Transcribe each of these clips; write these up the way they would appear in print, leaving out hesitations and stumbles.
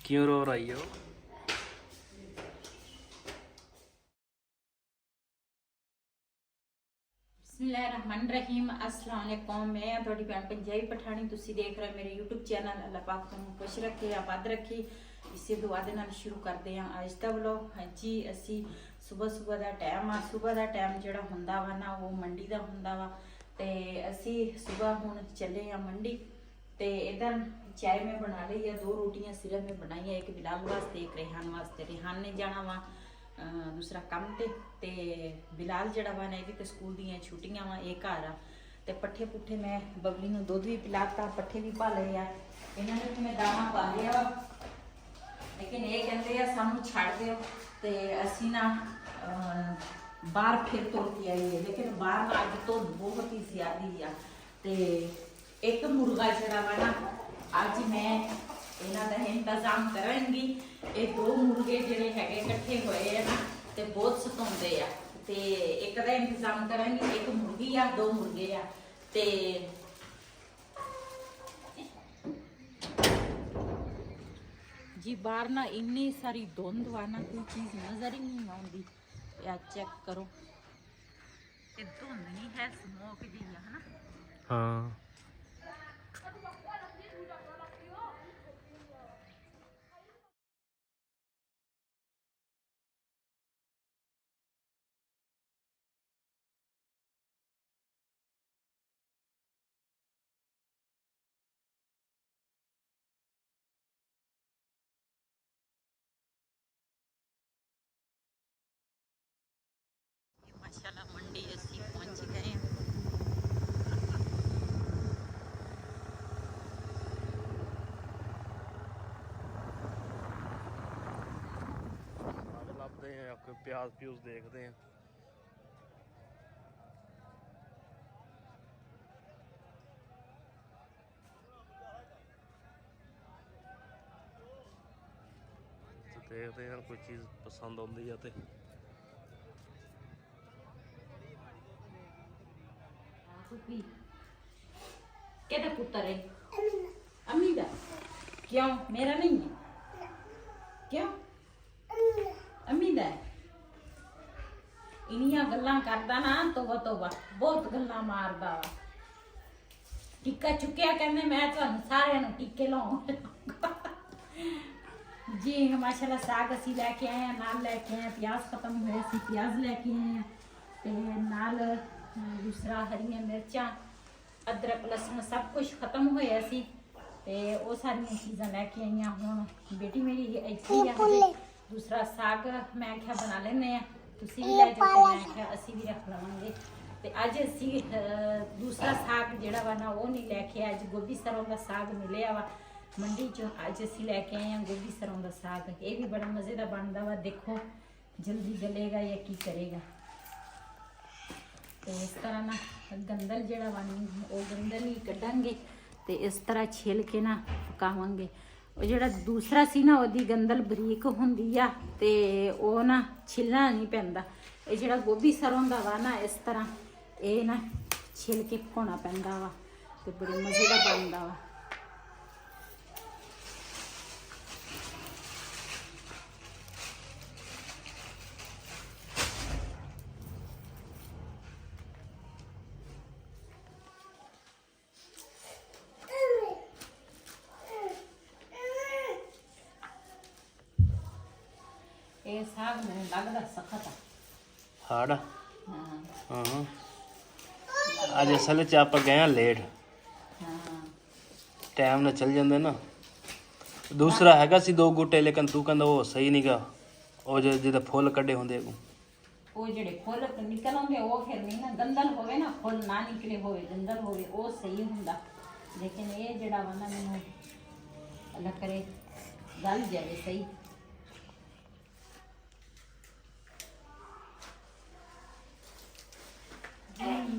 क्यों रो रही हो? बिस्मिल्लाहिर्रहमानिर्रहीम अस्सलाम वालेकुम। मैं थोड़ी भैन पंजाबी पठानी तुसी देख रहे मेरे यूट्यूब चैनल। अल्लाह पाक तुहानू खुश रखे आबाद रखे। इसे दुआ दे नाल शुरू करते हैं अज दा व्लॉग। हाँ जी, असी सुबह का टाइम आ। सुबह का टाइम जिहड़ा हुंदा वा ना वो मंडी का हुंदा वा। ते असी सुबह हुण चले हैं मंडी। ते इधर चाय मैं बना ली है, 2 रोटियां सिर्फ मैं बनाई है, एक बिलाल वास्ते एक रेहान वास्ते। रेहान ने जाना वा दूसरा काम ते बिलाल जड़ा वा ना भी तो स्कूल दी छुट्टियां वा, ये घर आ। ते पट्ठे पुट्ठे मैं बबली नूं दुध भी पिलाता, पट्ठे भी पा लए आ। इन्हां नूं मैं दाना पा लिया वा, लेकिन ये कहते हैं सानू छड़ दो। तो असी ना बाहर फिर तुर के आईए, लेकिन बाहर ना अज तो बहुत ही ज्यादा आ। तो एक मुर्गा जड़ा वा ना अज मैं इन्हां दा इंतजाम करांगी। ये 2 मुर्गे जिहड़े हैगे इकट्ठे होए है ना ते बहुत सताउंदे आ। ते एक दा इंतजाम करांगी, एक मुर्गी आ 2 मुर्गे आ। ते जी बाहर ना इन्नी सारी धुंध वा ना कोई चीज़ नज़र ही नहीं आती। या चेक करो, ये धुंध नहीं है, स्मोक जी है ना। हाँ माशाल्लाह मंडी असी पहुंच गए हैं। लभते हैं आपको, प्याज प्यूज देखते हैं। तो देखते हैं कोई चीज़ पसंद आती है तो केदा पुत्र है? अम्मी दा। क्यों मेरा नहीं है? क्यों अम्मी दा है? इनिया गल्लां करदा ना तोबा तोबा, बहुत गल्लां मारदा वा। टिक्का चुक्या कहने मैं तुहानू सारिਆਂ ਨੂੰ टिक्के लाऊं। जी माशाल्लाह साग असी लैके आए हैं, नाल लैके आए प्याज खत्म होए सी, प्याज लैके आए हैं ते नाल दूसरा हरियां मिर्चां अदरक लहसुन सब कुछ खत्म होया सी। ते वो सारियां चीज़ां लैके आईयां। हुण बेटी मेरी इत्थे ही आ। दूसरा साग मैं आख्या बना लेने आ, तुसी भी लै जाओ, मैं आख्या असी भी रख लवांगे। ते अज असी दूसरा साग जिहड़ा वा ना वो नहीं लैके आए। अज गोभी सरों का साग मिलिया वा मंडी चो। अज असी लैके आए हैं गोभी सरों का साग। ये भी बड़ा मज़े का बनता वा। देखो जल्दी गलेगा या की करेगा। तो इस तरह ना गंदल जिहड़ा वा वो गंदल ही कड्डांगे ते इस तरह छिल के ना पकावांगे। वो जिहड़ा दूसरा सी ना ओदी गंदल बरीक हुंदी आ ते वो ना छिलना नहीं पैंदा। ये जिहड़ा गोभी सरों दा वा ना इस तरह ये ना छिल के पकाउणा पैंदा वा ते बड़े मज़े का बनदा वा। ये साग मैंने लगदा सख्त आ। हाड़ हाँ हाँ अज असल च आप गए हैं लेट, हाँ टाइम ना चल जाते ना। दूसरा हैगा सी 2 गुटे, लेकिन तू कहंदा वो सही नहीं गा। वो जिहदे फुੱਲ कड्डे होंदे वो जेडे फुੱਲ निकल आउंदे वो फिर नहीं ना। गंदल होवे ना, फुੱਲ ना निकले होवे, गंदल होवे वो सही हुंदा। लेकिन ये जेड़ा वा ना मैनूं अल्लाह करे गल जाए सही।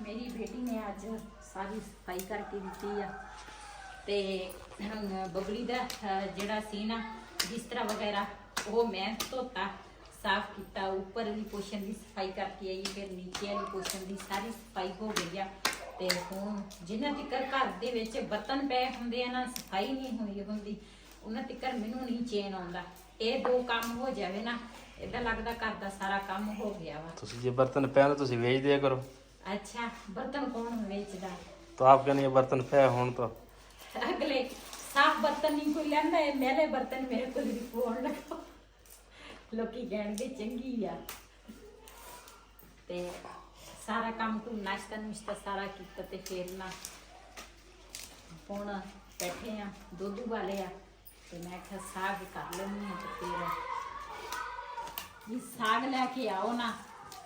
मेरी बेटी ने अज सारी सफाई करके दी है। ते बबली दा जेड़ा सी ना बिस्तरा वगैरह वो मैं धोता साफ किया। ऊपर वाली पोर्शन की सफाई करके आई, फिर नीचे वाली पोर्शन की सारी सफाई हो गई है। तो हुण जिन्ना तक घर दे विच बर्तन पे हुंदे आ ना सफाई नहीं हुई हुंदी ਉਹਨਾਂ ਤੱਕ ਮੈਨੂੰ ਨਹੀਂ ਚੈਨ ਆਉਂਦਾ। ਇਹ ਦੋ ਕੰਮ ਹੋ ਜਾਵੇ ਨਾ, ਏਦਾਂ ਲੱਗਦਾ ਘਰ ਦਾ ਸਾਰਾ ਕੰਮ ਹੋ ਗਿਆ ਵਾ। ਤੁਸੀਂ ਜੇ ਬਰਤਨ ਪਿਆ ਤਾਂ ਤੁਸੀਂ ਵੇਚ ਦਿਆ ਕਰੋ। ਅੱਛਾ, ਬਰਤਨ ਕੌਣ ਵੇਚਦਾ? तो आप कहनी बर्तन पे हों तो ਅਗਲੇ ਸਾਫ ਬਰਤਨ ਨਹੀਂ ਕੋਈ ਲੈਂਦਾ, ਇਹ ਮੈਲੇ ਬਰਤਨ ਮੇਰੇ ਕੋਲ ਵੀ ਫੋਨ ਲਗਾਓ, ਲੋਕੀ ਕਹਿਣਗੇ ਚੰਗੀ ਆ। ਤੇ ਸਾਰਾ ਕੰਮ ਤੂੰ ਨਾਸ਼ਤਾ ਨੁਸ਼ਤਾ ਸਾਰਾ ਕੀਤਾ ਤੇ ਫਿਰ ਨਾ ਹੁਣ ਬੈਠੇ ਆ, ਦੁੱਧ ਉਬਾਲੇ ਆ ਤੇ ਮੈਂ ਕਿਹਾ ਸਾਗ ਕਰ ਲੈਂਦੀ ਆ। ਤੇ ਫਿਰ ਇਹ ਸਾਗ ਲੈ ਕੇ ਆਓ ਨਾ,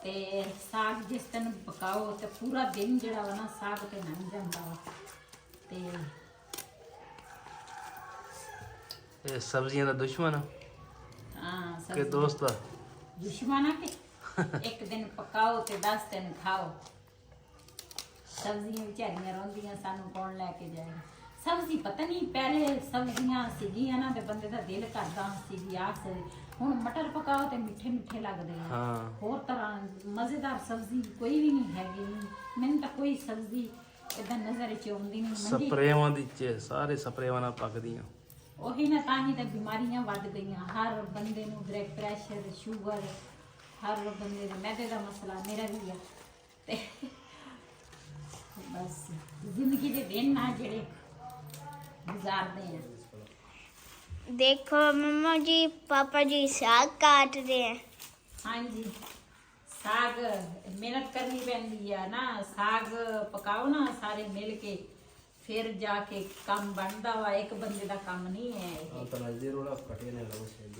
ਤੇ ਸਾਗ ਜਿਸ ਦਿਨ ਪਕਾਓ ਤੇ ਪੂਰਾ ਦਿਨ ਜਿਹੜਾ ਵਾ ਨਾ ਸਾਗ ਤੇ ਲੰਘ ਜਾਂਦਾ ਵਾ। ਤੇ ये सब्जियां दा दुश्मन ਹਾਂ के ਸਬਜ਼ੀ दोस्त दा? ਦੁਸ਼ਮਣ ਆ ਕਿ ਇੱਕ ਦਿਨ ਪਕਾਓ ਤੇ 10 ਦਿਨ ਖਾਓ। ਸਬਜ਼ੀਆਂ ਵਿਚਾਰੀਆਂ ਰਹਿੰਦੀਆਂ, ਸਾਨੂੰ ਕੌਣ ਲੈ ਕੇ ਜਾਏਗਾ? ਸਬਜ਼ੀ ਪਤਾ ਨਹੀਂ ਪਹਿਲੇ ਸਬਜ਼ੀਆਂ ਸੀਗੀਆਂ ਨਾ ਤੇ ਬੰਦੇ ਦਾ ਦਿਲ ਕਰਦਾ ਸੀਗੀ ਆਹ ਹੁਣ ਮਟਰ ਪਕਾਓ ਤੇ ਮਿੱਠੇ ਮਿੱਠੇ ਲੱਗਦੇ ਆ। हाँ ਹੋਰ ਤਰ੍ਹਾਂ ਮਜ਼ੇਦਾਰ ਸਬਜ਼ੀ ਕੋਈ ਵੀ ਨਹੀਂ ਹੈਗੀ। ਮੈਨੂੰ ਤਾਂ ਕੋਈ ਸਬਜ਼ੀ ਇਦਾਂ ਨਜ਼ਰ ਚ ਆਉਂਦੀ ਨਹੀਂ। ਮੰਡੀ ਸਪਰੇਵਾਂ ਦੀ ਸਾਰੇ ਸਪਰੇਵਾਂ ਨਾਲ ਪੱਕਦੀਆਂ। ਉਹੀ ਨਾ, ਤਾਂ ਹੀ ਤਾਂ ਬਿਮਾਰੀਆਂ ਵੱਧ ਗਈਆਂ। ਹਰ ਬੰਦੇ ਨੂੰ ਬਲੱਡ ਪ੍ਰੈਸ਼ਰ, ਸ਼ੂਗਰ, ਹਰ ਬੰਦੇ ਦਾ ਮੈਦੇ ਦਾ ਮਸਲਾ, ਮੇਰਾ ਵੀ ਆ। ਤੇ ਬਸ ਜ਼ਿੰਦਗੀ ਦੇ ਦਿਨ ਨਾ ਜਿਹੜੇ ਗੁਜ਼ਾਰਦੇ ਆ। देखो मम्मा जी पापा जी साग काट रहे हैं। ਹਾਂਜੀ, ਸਾਗ ਮਿਹਨਤ ਕਰਨੀ ਪੈਂਦੀ ਆ ਨਾ। ਸਾਗ ਪਕਾਓ ਨਾ ਸਾਰੇ ਮਿਲ ਕੇ, ਫਿਰ ਜਾ ਕੇ ਕੰਮ ਬਣਦਾ ਵਾ। ਇੱਕ ਬੰਦੇ ਦਾ ਕੰਮ ਨਹੀਂ ਹੈ ਇਹ। ਤਾਂ ਨਜ਼ਦੀਕ ਰੋੜਾ ਕਟੇ ਨੇ ਲਵੋ ਸੇ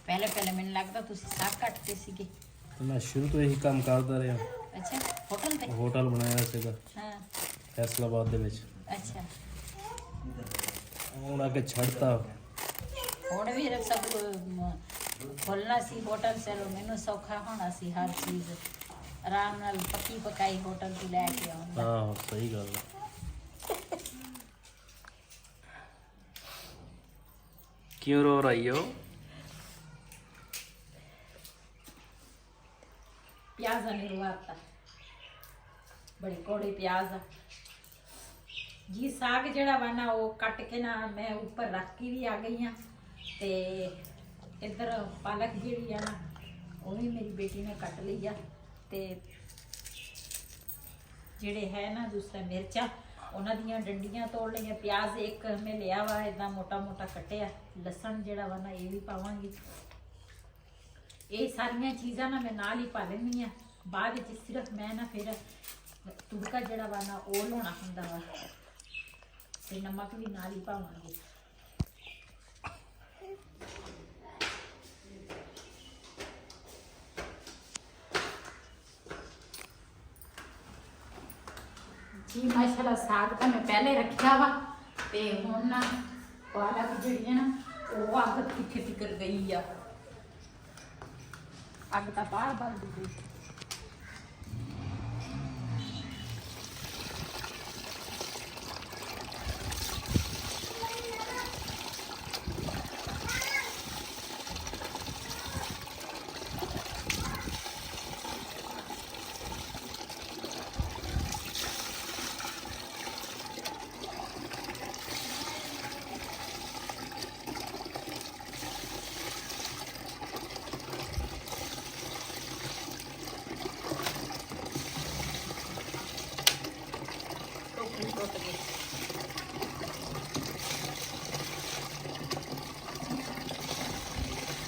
ਪਹਿਲੇ ਪਹਿਲੇ ਮੈਨੂੰ ਲੱਗਦਾ ਤੁਸੀਂ ਸਾਗ ਕੱਟਦੇ ਸੀਗੇ। ਮੈਂ ਸ਼ੁਰੂ ਤੋਂ ਇਹੀ ਕੰਮ ਕਰਦਾ ਰਿਹਾ। ਅੱਛਾ, ਹੋਟਲ ਤੇ? ਹੋਟਲ ਬਣਾਇਆ ਸੀਗਾ ਹਾਂ, ਫੈਸਲਾਬਾਦ ਦੇ ਵਿੱਚ। ਅੱਛਾ। ਹੁਣ ਅੱਗੇ ਛੱਡਤਾ। ਹੁਣ ਵੀ ਸਭ ਖੋਲਣਾ ਸੀ ਹੋਟਲ, ਚਲੋ ਮੈਨੂੰ ਸੌਖਾ ਹੋਣਾ ਸੀ ਹਰ ਚੀਜ਼ ਆਰਾਮ ਨਾਲ ਪੱਕੀ ਪਕਾਈ ਹੋਟਲ ਤੋਂ ਲੈ ਕੇ ਆਉਂਦਾ। ਹਾਂ ਸਹੀ ਗੱਲ ਹੈ। क्यों रो रही हो? ਪਿਆਜ਼ਾਂ ਨੇ ਰਵਾਤਾ, ਬੜੇ ਕੋੜੇ ਪਿਆਜ਼ ਆ ਜੀ। ਸਾਗ ਜਿਹੜਾ ਵਾ ਨਾ ਉਹ ਕੱਟ ਕੇ ਨਾ ਮੈਂ ਉੱਪਰ ਰੱਖ ਕੇ ਵੀ ਆ ਗਈ ਆ। ਤੇ ਇੱਧਰ ਪਾਲਕ ਜਿਹੜੀ ਆ ਨਾ ਉਹ ਵੀ ਮੇਰੀ ਬੇਟੀ ਨੇ ਕੱਟ ਲਈ ਆ। ਤੇ ਜਿਹੜੇ ਹੈ ਨਾ ਦੂਸਰਾ ਮਿਰਚਾਂ, ਉਹਨਾਂ ਦੀਆਂ ਡੰਡੀਆਂ ਤੋੜ ਲਈਆਂ। ਪਿਆਜ਼ ਇੱਕ ਮੈਂ ਲਿਆ ਵਾ ਇਦਾਂ ਮੋਟਾ ਮੋਟਾ ਕੱਟਿਆ। ਲਸਣ ਜਿਹੜਾ ਵਾ ਨਾ ਇਹ ਵੀ ਪਾਵਾਂਗੀ। ਇਹ ਸਾਰੀਆਂ ਚੀਜ਼ਾਂ ਨਾ ਮੈਂ ਨਾਲ ਹੀ ਪਾ ਲੈਂਦੀ ਆ। ਬਾਅਦ ਵਿੱਚ ਸਿਰਫ ਮੈਂ ਨਾ ਫਿਰ ਤੁੜਕਾ ਜਿਹੜਾ ਵਾ ਨਾ ਉਹ ਲਾਉਣਾ ਹੁੰਦਾ ਵਾ, ਤੇ ਨਮਕ ਵੀ ਨਾਲ ਹੀ ਪਾਵਾਂਗੀ। ਜੀ ਮਾਸ਼ਾਅੱਲਾ ਸਾਗ ਤਾਂ ਮੈਂ ਪਹਿਲੇ ਰੱਖਿਆ ਵਾ, ਤੇ ਹੁਣ ਨਾ ਪਾਲਕ ਜਿਹੜੀ ਹੈ ਨਾ ਉਹ ਅੱਗ ਕਿੱਥੇ ਤਿਕਰ ਗਈ ਆ। ਅੱਗ ਤਾਂ ਬਾਹਰ ਬਲਦੀ ਗਈ।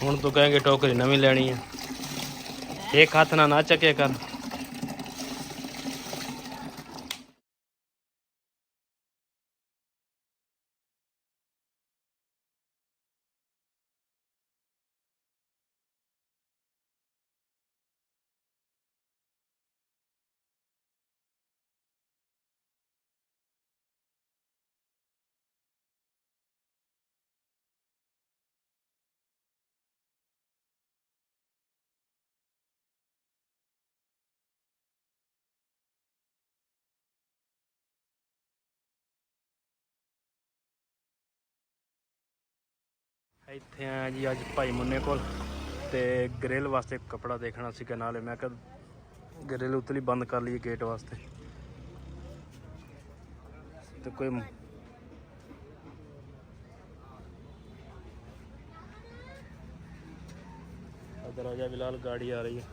ਹੁਣ ਤੂੰ ਕਹੇਂਗੇ ਟੋਕਰੀ ਨਵੀਂ ਲੈਣੀ ਹੈ। ਇੱਕ ਹੱਥ ਨਾਲ ਨਾ ਚੱਕੇ ਕਰ। ਇੱਥੇ ਆਇਆ ਜੀ ਅੱਜ ਭਾਈ ਮੁੰਨੇ ਕੋਲ ਤੇ ਗ੍ਰਿਲ ਵਾਸਤੇ ਕੱਪੜਾ ਦੇਖਣਾ ਸੀਗਾ, ਨਾਲੇ ਮੈਂ ਕਿਹਾ ਗ੍ਰਿਲ ਉਤਲੀ ਬੰਦ ਕਰ ਲਈਏ ਗੇਟ ਵਾਸਤੇ। ਤੇ ਕੋਈ दरवाजा फिलहाल गाड़ी आ रही है।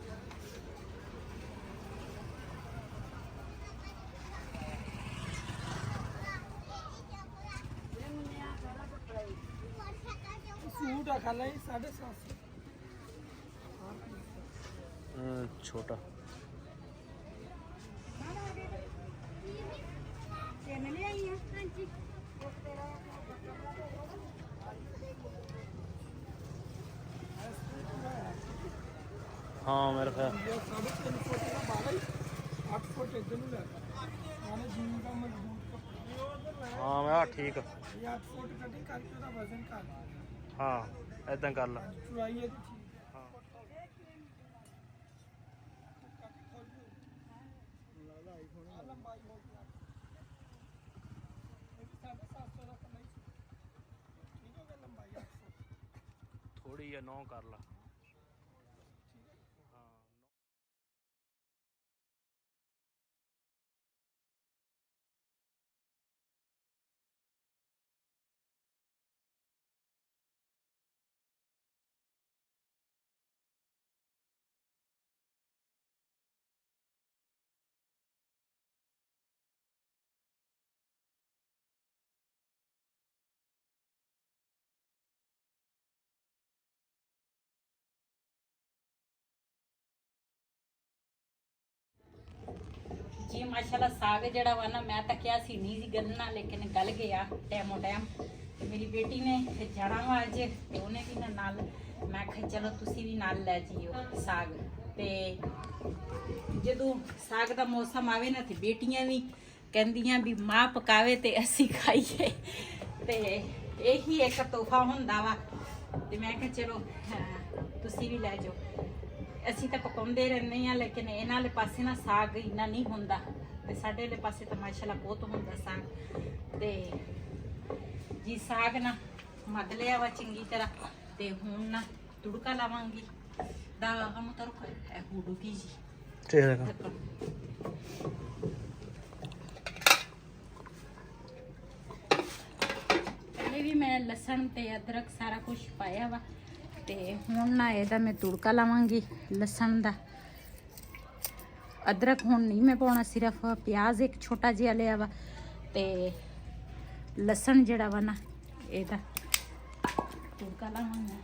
छोटा हाँ मेरे ख्याल हाँ मैं ठीक हाँ ऐदा कर ला। थोड़ी है 9 कर ला। जी माशाल्लाह साग जड़ा वा ना मैं तो क्या सी नहीं सी गलना, लेकिन गल गया टाइमो टाइम। ते मेरी बेटी ने जाना वा अज ते उन्हें भी नाल मैं कहा चलो तुसी भी नाल लै जियो साग। ते जदों साग दा मौसम आवे ना ते बेटियां भी कहंदियां भी माँ पकावे ते असी खाइए, ते यही एक तोहफा हुंदा वा। ते मैं कहा चलो तुसी भी लै जाओ। ਅਸੀਂ ਤਾਂ ਪਕਾਉਂਦੇ ਰਹਿੰਦੇ ਆ, ਲੇਕਿਨ ਇਹਨਾਂ ਵਾਲੇ ਪਾਸੇ ਨਾ ਸਾਗ ਇੰਨਾ ਨਹੀਂ ਹੁੰਦਾ, ਤੇ ਸਾਡੇ ਵਾਲੇ ਪਾਸੇ ਤਾਂ ਮਾਸ਼ਾਅੱਲਾ ਬਹੁਤ ਹੁੰਦਾ ਸਾਗ। ਤੇ ਜੀ ਸਾਗ ਨਾ ਮੱਧ ਲਿਆ ਵਾ ਚੰਗੀ ਤਰ੍ਹਾਂ, ਤੇ ਹੁਣ ਨਾ ਤੁੜਕਾ ਲਾਵਾਂਗੀ ਦਾ ਹਮ ਤਰਕ ਹੈ ਹੁਡੂ ਕੀ ਜੀ ਪਹਿਲੇ ਵੀ ਮੈਂ ਲਸਣ ਤੇ ਅਦਰਕ ਸਾਰਾ ਕੁਝ ਪਾਇਆ ਵਾ। ਤੇ ਹੁਣ ਨਾ ਇਹਦਾ ਮੈਂ ਤੁੜਕਾ ਲਾਵਾਂਗੀ ਲਸਣ ਦਾ। ਅਦਰਕ ਹੁਣ ਨਹੀਂ ਮੈਂ ਪਾਉਣਾ, ਸਿਰਫ ਪਿਆਜ਼ ਇੱਕ ਛੋਟਾ ਜਿਹਾ ਲਿਆ ਵਾ, ਤੇ ਲਸਣ ਜਿਹੜਾ ਵਾ ਨਾ ਇਹਦਾ ਤੁੜਕਾ ਲਾਵਾਂਗੀ।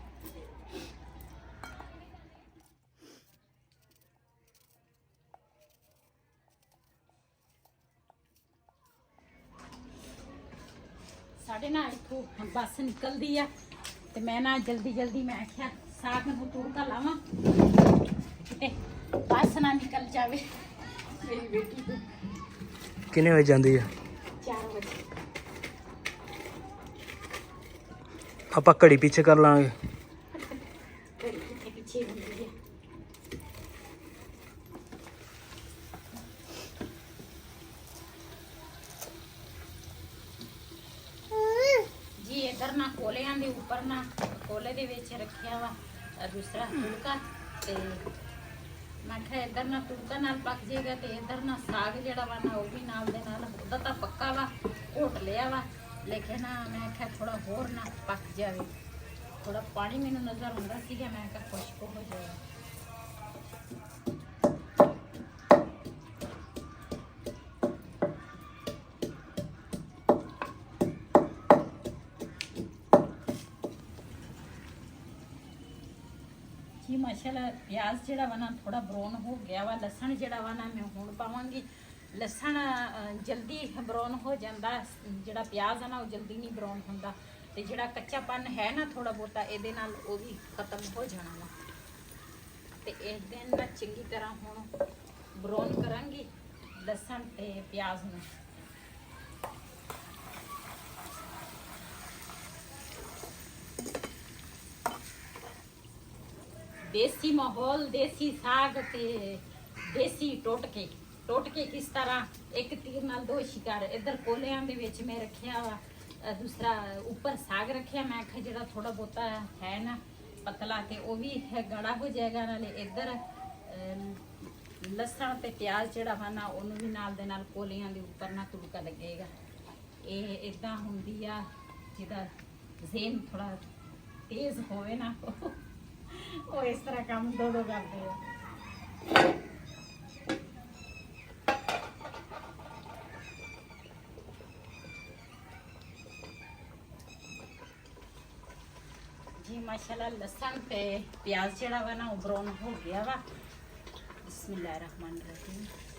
ਸਾਡੇ ਨਾਲ ਇੱਥੋਂ ਬੱਸ ਨਿਕਲਦੀ ਆ, ਤੇ ਮੈਂ ਨਾ ਜਲਦੀ ਜਲਦੀ ਮੈਂ ਆਖਿਆ ਸਾਗ ਨੂੰ ਤੁੜਕਾ ਲਾਵਾਂ ਕਿਤੇ ਬੱਸ ਨਾ ਨਿਕਲ ਜਾਵੇ। ਮੇਰੀ ਬੇਟੀ ਤੋਂ ਕਿੰਨੇ ਵਜੇ ਜਾਂਦੀ ਹੈ? 4 ਵਜੇ। ਆਪਾਂ ਘੜੀ ਪਿੱਛੇ ਕਰ ਲਾਂਗੇ। ਘੜੀ ਕਿੱਥੇ ਪਿੱਛੇ ਹੁੰਦੀ ਹੈ। ਜੀ ਇਧਰ ਨਾ ਕੋਲਿਆਂ ਦੇ ਉੱਪਰ ਨਾ ਕੋਲੇ ਦੇ ਵਿੱਚ ਰੱਖਿਆ ਵਾ ਦੂਸਰਾ ਤੁੜਕਾ, ਤੇ ਮੈਂ ਕਿਹਾ ਇਧਰ ਨਾ ਤੁੜਕਾ ਨਾਲ ਪੱਕ ਜਾਏਗਾ, ਤੇ ਇਧਰ ਨਾ ਸਾਗ ਜਿਹੜਾ ਵਾ ਨਾ ਉਹ ਵੀ ਨਾਲ ਦੇ ਨਾਲ ਉਹਦਾ ਤਾਂ ਪੱਕਾ ਵਾ, ਘੋਟ ਲਿਆ ਵਾ, ਲੇਕਿਨ ਮੈਂ ਕਿਹਾ ਥੋੜਾ ਹੋਰ ਨਾ ਪੱਕ ਜਾਵੇ। ਥੋੜਾ ਪਾਣੀ ਮੈਨੂੰ ਨਜ਼ਰ ਆਉਂਦਾ ਸੀਗਾ, ਮੈਂ ਕਿਹਾ ਖੁਸ਼ਕ ਹੋ ਜਾਏਗਾ। जी माशाल्लाह प्याज ਜਿਹੜਾ ਵਾ ਨਾ ਥੋੜਾ ਬਰਾਊਨ ਹੋ ਗਿਆ ਵਾ। ਲਸਣ ਜਿਹੜਾ ਵਾ ਨਾ ਮੈਂ ਹੁਣ ਪਾਵਾਂਗੀ। ਲਸਣ ਜਲਦੀ ਬਰਾਊਨ ਹੋ ਜਾਂਦਾ, ਜਿਹੜਾ ਪਿਆਜ਼ ਆ ਨਾ ਉਹ ਜਲਦੀ ਨਹੀਂ ਬਰਾਊਨ ਹੁੰਦਾ, ਤੇ ਜਿਹੜਾ ਕੱਚਾਪਨ ਹੈ ਨਾ ਥੋੜਾ ਬਹੁਤਾ ਇਹਦੇ ਨਾਲ ਉਹ ਵੀ ਖਤਮ ਹੋ ਜਾਣਾ ਵਾ। ਤੇ ਇਹਦੇ ਨਾਲ ਚੰਗੀ ਤਰ੍ਹਾਂ ਹੁਣ ਬਰਾਊਨ ਕਰਾਂਗੀ ਲਸਣ ਤੇ ਪਿਆਜ਼ ਨੂੰ। देसी माहौल, देसी साग ते देसी टोटके किस तरह एक तीर नाल दो शिकार। इधर कोलियां दे विच मैं रखिया वा दूसरा ऊपर साग रखे मैं आखा जो थोड़ा बहुता है ना पतला ते वो भी है गड़ा हो जाएगा नाले इधर लसन ते प्याज ਜਿਹੜਾ ਵਾ ਨਾ ਉਹਨੂੰ ਵੀ ਨਾਲ ਦੇ ਨਾਲ ਕੋਲੀਆਂ ਦੇ ਉੱਪਰ ਨਾ ਤੁੜਕਾ ਲੱਗੇਗਾ ਇਹ ਇਦਾਂ ਹੁੰਦੀ ਆ ਜਿਹਦਾ ਜ਼ੇਨ ਥੋੜਾ ਤੇਜ਼ ਹੋਵੇ ਨਾ ਉਹ ਇਸ ਤਰ੍ਹਾਂ ਕੰਮ ਦੋ ਕਰਦੇ ਆ जी माशाल्लाह लसन ते प्याज ਜਿਹੜਾ ਵਾ ਨਾ ਉਹ ਬਰਾਊਨ ਹੋ ਗਿਆ ਵਾ बिस्मिल्लाहिर्रहमानिर्रहीम